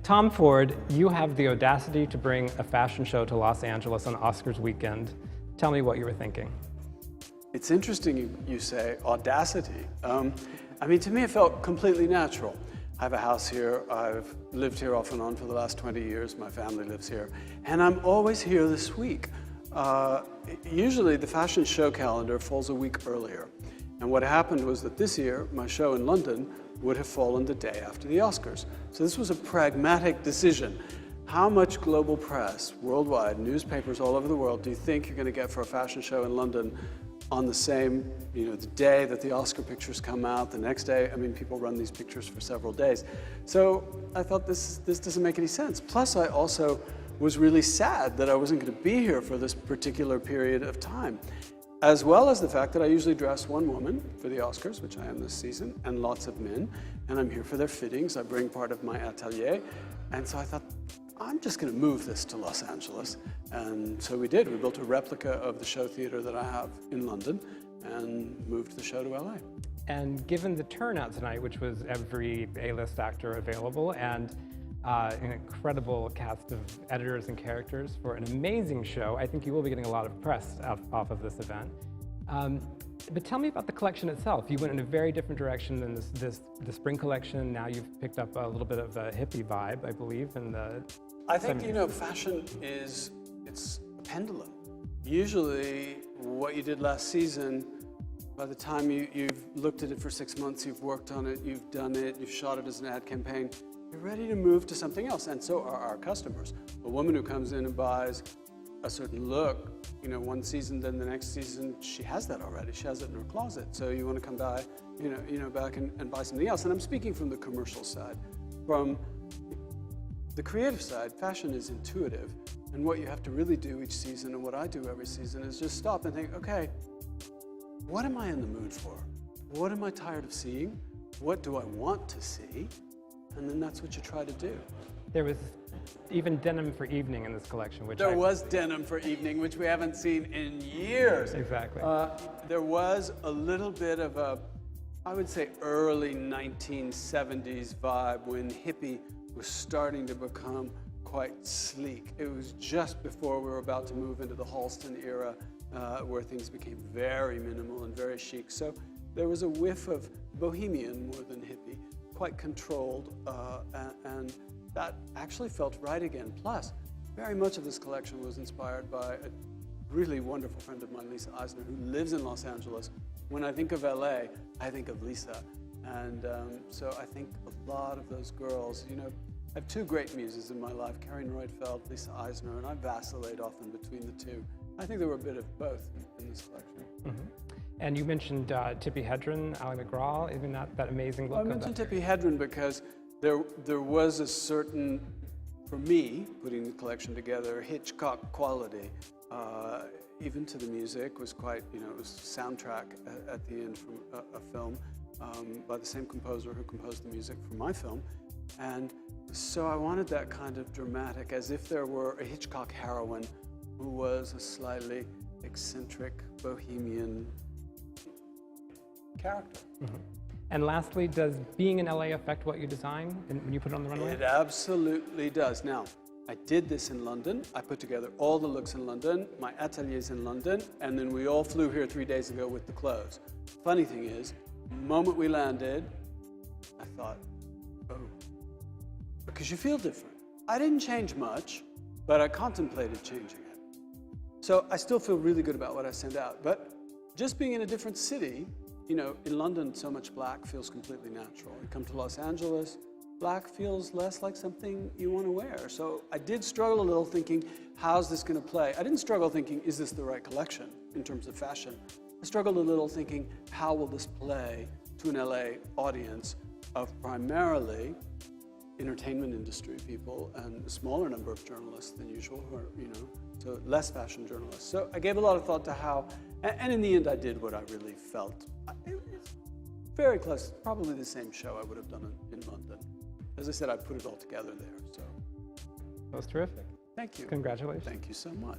Tom Ford, you have the audacity to bring a fashion show to Los Angeles on Oscars weekend. Tell me what you were thinking. It's interesting you say audacity. I mean, to me, it felt completely natural. I have a house here. I've lived here off and on for the last 20 years. My family lives here. And I'm always here this week. Usually, the fashion show calendar falls a week earlier. And what happened was that this year, my show in London would have fallen the day after the Oscars. So this was a pragmatic decision. How much global press, worldwide, newspapers all over the world, do you think you're going to get for a fashion show in London on the same, the day that the Oscar pictures come out, the next day? I mean, people run these pictures for several days. So I thought this doesn't make any sense. Plus, I also was really sad that I wasn't going to be here for this particular period of time, as well as the fact that I usually dress one woman for the Oscars, which I am this season, and lots of men, and I'm here for their fittings. I bring part of my atelier, and so I thought, I'm just going to move this to Los Angeles. And so we did. We built a replica of the show theater that I have in London and moved the show to LA. And given the turnout tonight, which was every A-list actor available, and an incredible cast of editors and characters for an amazing show, I think you will be getting a lot of press off of this event. But tell me about the collection itself. You went in a very different direction than the spring collection. Now you've picked up a little bit of a hippie vibe, I believe, in the I think, fashion it's a pendulum. Usually, what you did last season, by the time you've looked at it for 6 months, you've worked on it, you've done it, you've shot it as an ad campaign, you're ready to move to something else, and so are our customers. A woman who comes in and buys a certain look, one season, then the next season, she has that already. She has it in her closet. So you want to come by, back and buy something else. And I'm speaking from the commercial side. From the creative side, fashion is intuitive. And what you have to really do each season, and what I do every season, is just stop and think, okay, what am I in the mood for? What am I tired of seeing? What do I want to see? And then that's what you try to do. There was even denim for evening in this collection, which There was denim for evening, which we haven't seen in years. Exactly. There was a little bit of a, I would say, early 1970s vibe when hippie was starting to become quite sleek. It was just before we were about to move into the Halston era, where things became very minimal and very chic. So there was a whiff of bohemian more than hippie, quite controlled, and that actually felt right again. Plus, very much of this collection was inspired by a really wonderful friend of mine, Lisa Eisner, who lives in Los Angeles. When I think of LA, I think of Lisa. And so I think a lot of those girls, I have two great muses in my life, Karen Reutefeldt, Lisa Eisner, and I vacillate often between the two. I think there were a bit of both in this collection. Mm-hmm. And you mentioned Tippi Hedren, Ali McGraw, even that amazing look. Well, I mentioned Tippi Hedren because there was a certain, for me, putting the collection together, Hitchcock quality, even to the music, was quite, it was soundtrack at the end from a film by the same composer who composed the music for my film. And so I wanted that kind of dramatic, as if there were a Hitchcock heroine who was a slightly eccentric, bohemian character. Mm-hmm. And lastly, does being in LA affect what you design when you put it on the runway? It absolutely does. Now, I did this in London. I put together all the looks in London. My atelier's in London. And then we all flew here 3 days ago with the clothes. Funny thing is, the moment we landed, I thought, oh, because you feel different. I didn't change much, but I contemplated changing it. So I still feel really good about what I sent out. But just being in a different city, in London, so much black feels completely natural. You come to Los Angeles, black feels less like something you want to wear. So I did struggle a little thinking, how's this going to play? I didn't struggle thinking, is this the right collection in terms of fashion? I struggled a little thinking, how will this play to an LA audience of primarily entertainment industry people and a smaller number of journalists than usual, who are, so less fashion journalists. So I gave a lot of thought to how, and in the end I did what I really felt. It's very close, probably the same show I would have done in London. As I said, I put it all together there, so. That was terrific. Thank you. Congratulations. Thank you so much.